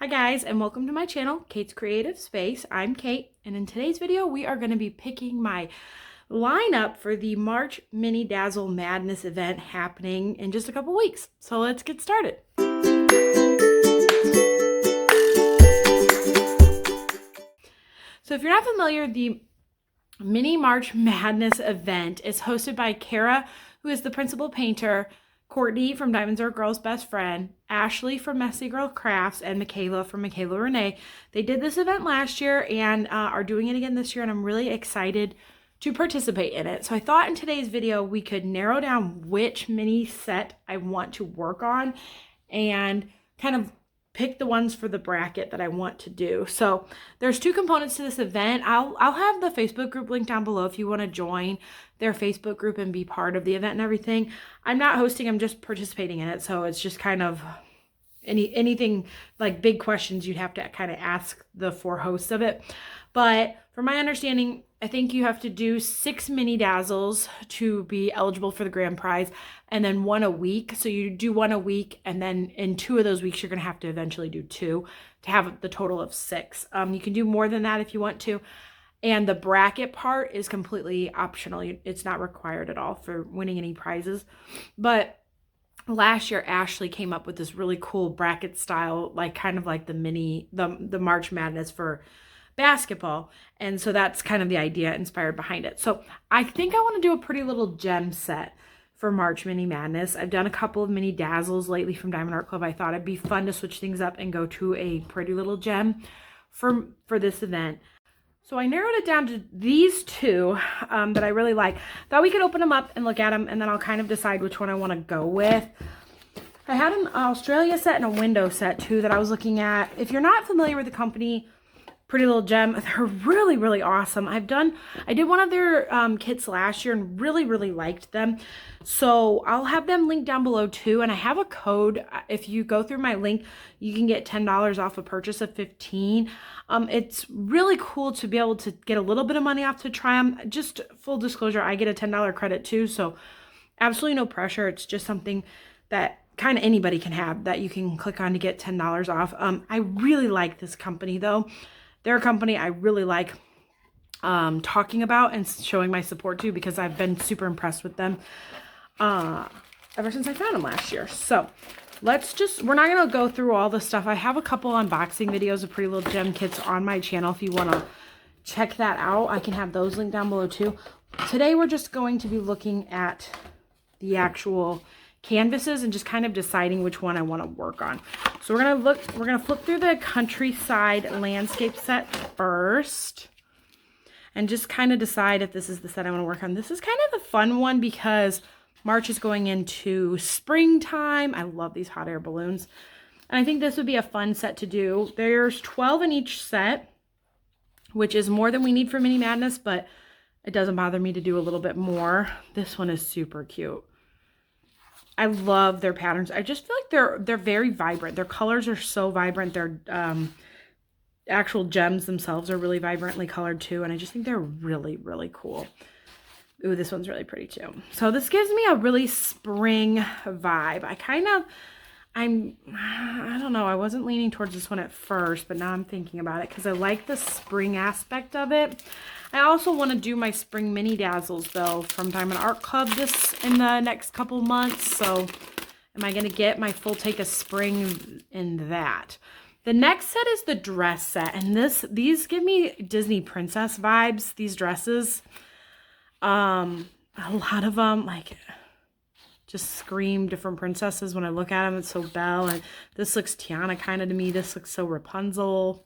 Hi guys, and welcome to my channel, Kate's Creative Space. I'm Kate, and in today's video, we are going to be picking my lineup for the March Mini Dazzle Madness event happening in just a couple weeks. So let's get started. So if you're not familiar, the Mini March Madness event is hosted by Kara, who is the principal painter, Courtney from Diamonds Are a Girl's Best Friend, Ashley from Messy Girl Crafts, and Michaela from Michaela Renee. They did this event last year and are doing it again this year, and I'm really excited to participate in it. So I thought in today's video we could narrow down which mini set I want to work on and kind of pick the ones for the bracket that I want to do. So there's two components to this event. I'll have the Facebook group link down below if you want to join their Facebook group and be part of the event and everything. I'm not hosting, I'm just participating in it. So it's just kind of anything like big questions you'd have to kind of ask the four hosts of it. But from my understanding, I think you have to do 6 mini dazzles to be eligible for the grand prize, and then 1 a week. So you do 1 a week, and then in 2 of those weeks, you're going to have to eventually do 2 to have the total of 6. You can do more than that if you want to. And the bracket part is completely optional. It's not required at all for winning any prizes. But last year, Ashley came up with this really cool bracket style, like kind of like the March Madness for basketball. And so that's kind of the idea inspired behind it. So I think I want to do a pretty little gem set for March Mini Madness. I've done a couple of mini dazzles lately from Diamond Art Club. I thought it'd be fun to switch things up and go to a pretty little gem for this event. So I narrowed it down to these two that I really like. Thought we could open them up and look at them, and then I'll kind of decide which one I want to go with. I had an Australia set and a window set too that I was looking at. If you're not familiar with the company, Pretty Little Gem, they're really, really awesome. I did one of their kits last year and really, really liked them. So I'll have them linked down below too. And I have a code. If you go through my link, you can get $10 off a purchase of $15. It's really cool to be able to get a little bit of money off to try them. Just full disclosure, I get a $10 credit too. So absolutely no pressure. It's just something that kind of anybody can have that you can click on to get $10 off. I really like this company though. They're a company I really like talking about and showing my support to because I've been super impressed with them ever since I found them last year. So we're not going to go through all the stuff. I have a couple unboxing videos of Pretty Little Gem kits on my channel. If you want to check that out, I can have those linked down below too. Today we're just going to be looking at the actual canvases and just kind of deciding which one I want to work on. So we're going to flip through the Countryside Landscape set first and just kind of decide if this is the set I want to work on. This is kind of the fun one because March is going into springtime. I love these hot air balloons. And I think this would be a fun set to do. There's 12 in each set, which is more than we need for Mini Madness, but it doesn't bother me to do a little bit more. This one is super cute. I love their patterns. I just feel like they're very vibrant. Their colors are so vibrant. Their actual gems themselves are really vibrantly colored too. And I just think they're really, really cool. Ooh, this one's really pretty too. So this gives me a really spring vibe. I don't know. I wasn't leaning towards this one at first, but now I'm thinking about it because I like the spring aspect of it. I also want to do my spring mini dazzles though from Diamond Art Club in the next couple months. So am I going to get my full take of spring in that? The next set is the dress set, and these give me Disney princess vibes, these dresses. A lot of them like just scream different princesses when I look at them. It's so Belle, and this looks Tiana kind of to me. This looks so Rapunzel.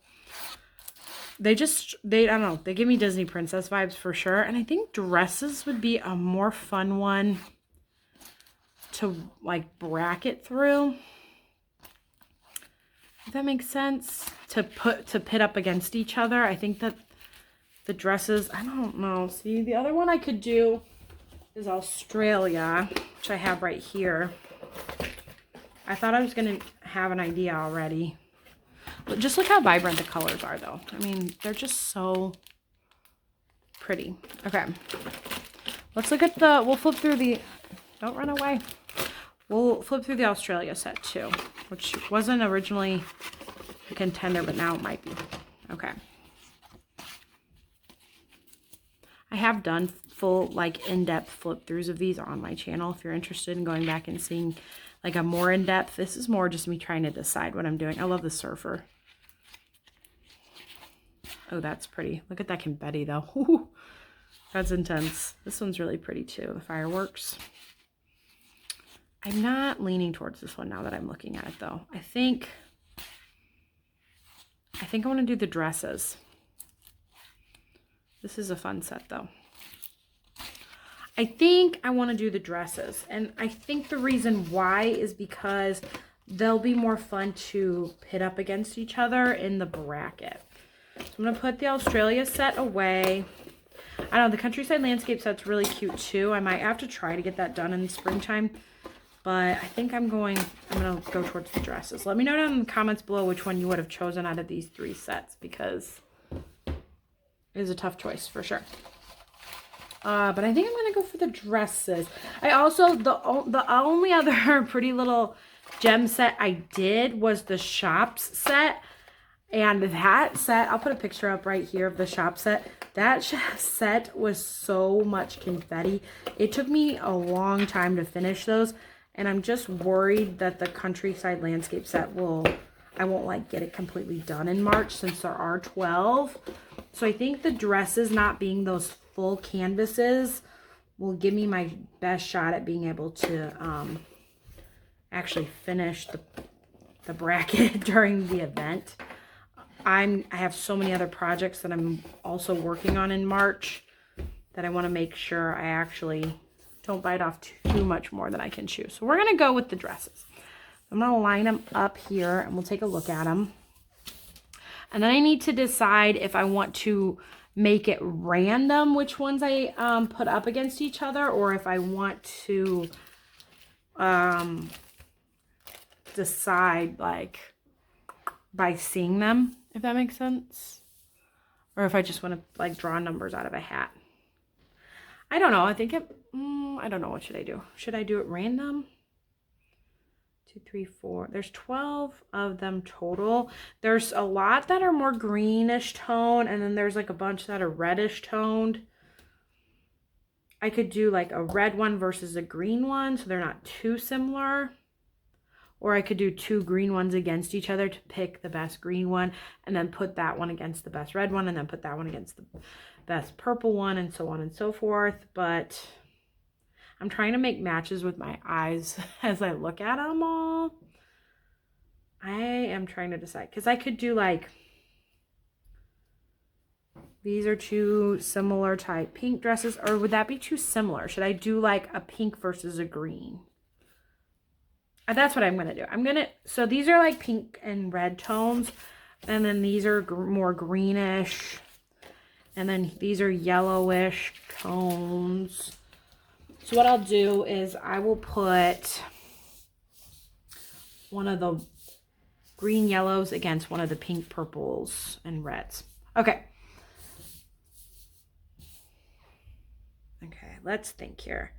I don't know, they give me Disney princess vibes for sure. And I think dresses would be a more fun one to like bracket through, if that makes sense, to pit up against each other. I think that the dresses, I don't know. See, the other one I could do is Australia, which I have right here. I thought I was going to have an idea already. But just look how vibrant the colors are, though. I mean, they're just so pretty. Okay. Let's look at we'll flip through the, don't run away. We'll flip through the Australia set, too, which wasn't originally contender, but now it might be. Okay. I have done full, like, in-depth flip throughs of these on my channel. If you're interested in going back and seeing like a more in-depth, this is more just me trying to decide what I'm doing. I love the surfer. Oh, that's pretty. Look at that confetti though. Ooh, that's intense. This one's really pretty too, the fireworks. I'm not leaning towards this one now that I'm looking at it though. I think I want to do the dresses. This is a fun set though. I think I want to do the dresses, and I think the reason why is because they'll be more fun to pit up against each other in the bracket. So I'm going to put the Australia set away. I know the Countryside Landscape set's really cute too. I might have to try to get that done in the springtime, but I think I'm going to go towards the dresses. Let me know down in the comments below which one you would have chosen out of these 3 sets, because it is a tough choice for sure. But I think I'm going to go for the dresses. I also, the only other Pretty Little Gem set I did was the Shops set. And that set, I'll put a picture up right here of the shop set. That set was so much confetti. It took me a long time to finish those. And I'm just worried that the Countryside Landscape set I won't like get it completely done in March, since there are 12. So I think the dresses not being those full canvases will give me my best shot at being able to actually finish the bracket during the event. I have so many other projects that I'm also working on in March that I want to make sure I actually don't bite off too much more than I can chew. So we're going to go with the dresses. I'm going to line them up here and we'll take a look at them. And then I need to decide if I want to make it random which ones I put up against each other, or if I want to decide like by seeing them, if that makes sense, or if I just want to like draw numbers out of a hat. I don't know. I think I don't know. What should I do? Should I do it random? 2, 3, 4. There's 12 of them total. There's a lot that are more greenish tone, and then there's like a bunch that are reddish toned. I could do like a red one versus a green one, so they're not too similar. Or I could do 2 green ones against each other to pick the best green one, and then put that one against the best red one, and then put that one against the best purple one, and so on and so forth. But I'm trying to make matches with my eyes as I look at them all. I am trying to decide, because I could do like, these are 2 similar type pink dresses, or would that be too similar? Should I do like a pink versus a green? That's what I'm going to do. So these are like pink and red tones, and then these are more greenish, and then these are yellowish tones. So what I'll do is I will put one of the green yellows against one of the pink purples and reds. Okay. Okay, let's think here.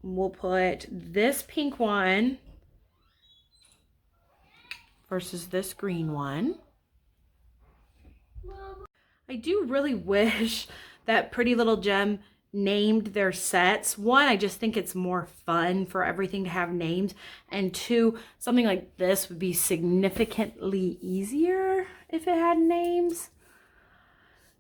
We'll put this pink one versus this green one. I do really wish that Pretty Little Gem named their sets. 1, I just think it's more fun for everything to have names, and 2, something like this would be significantly easier if it had names,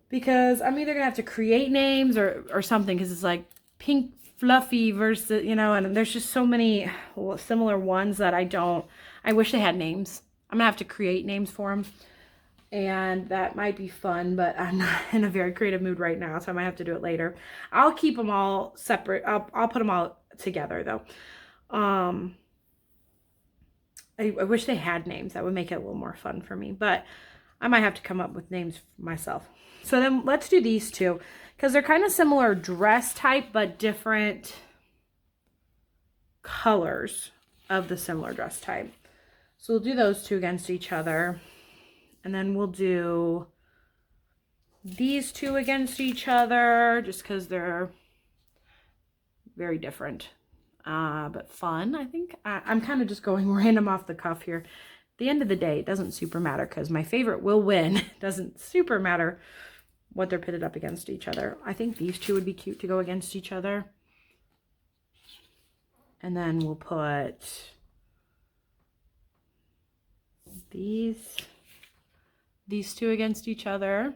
because I'm either gonna have to create names or something, because it's like Pink Fluffy versus, you know, and there's just so many similar ones that I wish they had names. I'm gonna have to create names for them. And that might be fun, but I'm not in a very creative mood right now, so I might have to do it later. I'll keep them all separate. I'll put them all together, though. I wish they had names. That would make it a little more fun for me, but I might have to come up with names myself. So then let's do these 2, because they're kind of similar dress type, but different colors of the similar dress type. So we'll do those 2 against each other. And then we'll do these 2 against each other, just because they're very different, but fun, I think. I'm kind of just going random off the cuff here. the end of the day, it doesn't super matter because my favorite will win. It doesn't super matter what they're pitted up against each other. I think these two would be cute to go against each other. And then we'll put these two against each other.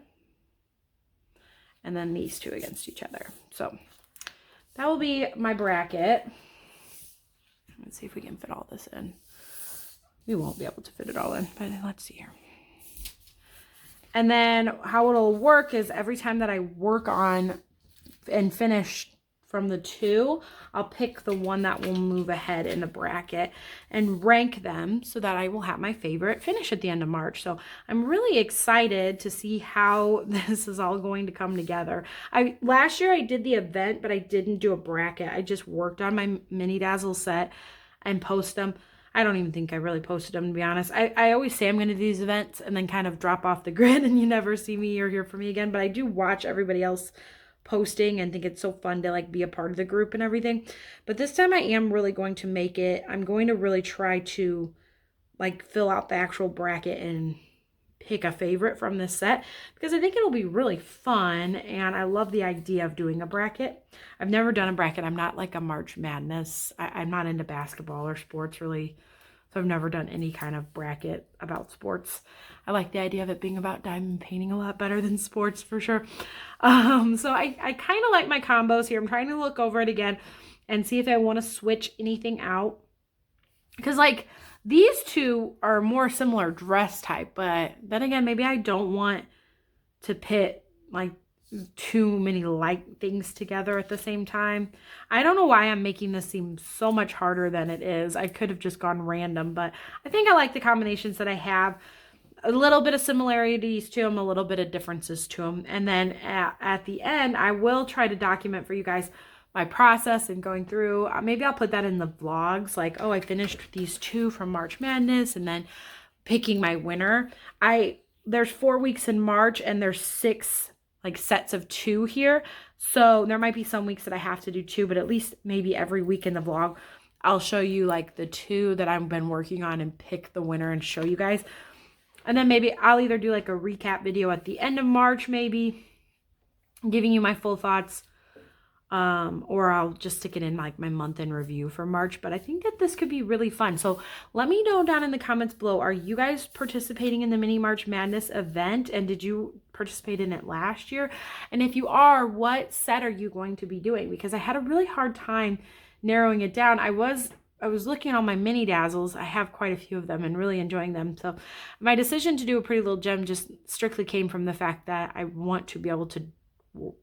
And then these two against each other. So that will be my bracket. Let's see if we can fit all this in. We won't be able to fit it all in, but let's see here. And then how it'll work is every time that I work on and finish from the two, I'll pick the one that will move ahead in the bracket and rank them so that I will have my favorite finish at the end of March. So I'm really excited to see how this is all going to come together. Last year I did the event, but I didn't do a bracket. I just worked on my Mini Dazzle set and post them. I don't even think I really posted them, to be honest. I always say I'm going to do these events and then kind of drop off the grid and you never see me or hear from me again. But I do watch everybody else posting and think it's so fun to like be a part of the group and everything. But this time I am really going to make it. I'm going to really try to like fill out the actual bracket and pick a favorite from this set because I think it'll be really fun and I love the idea of doing a bracket. I've never done a bracket. I'm not like a March Madness. I'm not into basketball or sports really. So I've never done any kind of bracket about sports. I like the idea of it being about diamond painting a lot better than sports for sure. So I kind of like my combos here. I'm trying to look over it again and see if I want to switch anything out. Because like these two are more similar dress type, but then again, maybe I don't want to pit like too many light things together at the same time. I don't know why I'm making this seem so much harder than it is. I could have just gone random, but I think I like the combinations that I have. A little bit of similarities to them, a little bit of differences to them. And then at the end, I will try to document for you guys my process and going through. Maybe I'll put that in the vlogs, like, oh, I finished these two from March Madness and then picking my winner. There's 4 weeks in March and there's 6 like sets of 2 here. So there might be some weeks that I have to do 2, but at least maybe every week in the vlog, I'll show you like the 2 that I've been working on and pick the winner and show you guys. And then maybe I'll either do like a recap video at the end of March, maybe giving you my full thoughts, or I'll just stick it in like my month in review for March. But I think that this could be really fun. So let me know down in the comments below, are you guys participating in the Mini March Madness event? And did you participate in it last year? And if you are, what set are you going to be doing? Because I had a really hard time narrowing it down. I was looking at all my Mini Dazzles. I have quite a few of them and really enjoying them. So my decision to do a Pretty Little Gem just strictly came from the fact that I want to be able to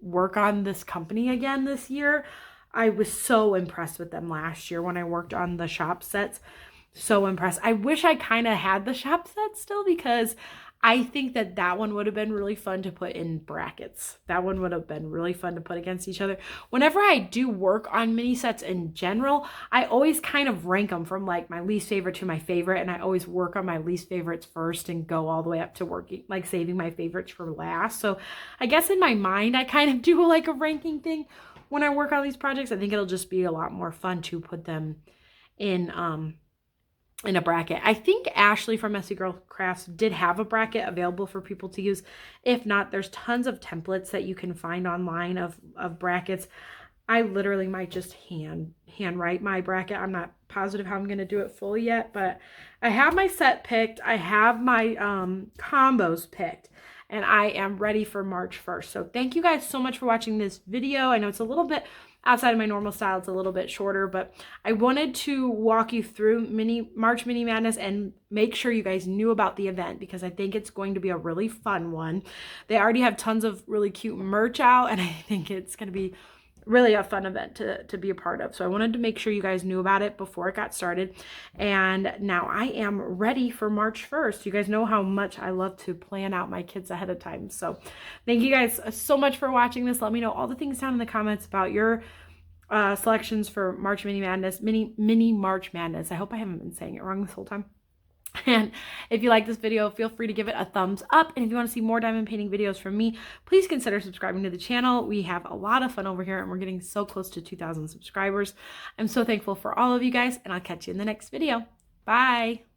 work on this company again this year. I was so impressed with them last year when I worked on the shop sets. So impressed. I wish I kind of had the shop set still because I think that one would have been really fun to put in brackets. That one would have been really fun to put against each other. Whenever I do work on mini sets in general, I always kind of rank them from like my least favorite to my favorite. And I always work on my least favorites first and go all the way up to working, like saving my favorites for last. So I guess in my mind, I kind of do like a ranking thing when I work on these projects. I think it'll just be a lot more fun to put them in a bracket. I think Ashley from Messy Girl Crafts did have a bracket available for people to use. If not, there's tons of templates that you can find online of brackets. I literally might just handwrite my bracket. I'm not positive how I'm going to do it fully yet, but I have my set picked. I have my combos picked, and I am ready for March 1st. So thank you guys so much for watching this video. I know it's a little bit outside of my normal style, it's a little bit shorter, but I wanted to walk you through March Mini Madness and make sure you guys knew about the event because I think it's going to be a really fun one. They already have tons of really cute merch out, and I think it's going to be really a fun event to be a part of. So I wanted to make sure you guys knew about it before it got started. And now I am ready for March 1st. You guys know how much I love to plan out my kits ahead of time. So thank you guys so much for watching this. Let me know all the things down in the comments about your selections for March Mini Madness, mini March Madness. I hope I haven't been saying it wrong this whole time. And if you like this video, feel free to give it a thumbs up. And if you want to see more diamond painting videos from me, please consider subscribing to the channel. We have a lot of fun over here and we're getting so close to 2,000 subscribers. I'm so thankful for all of you guys, and I'll catch you in the next video. Bye.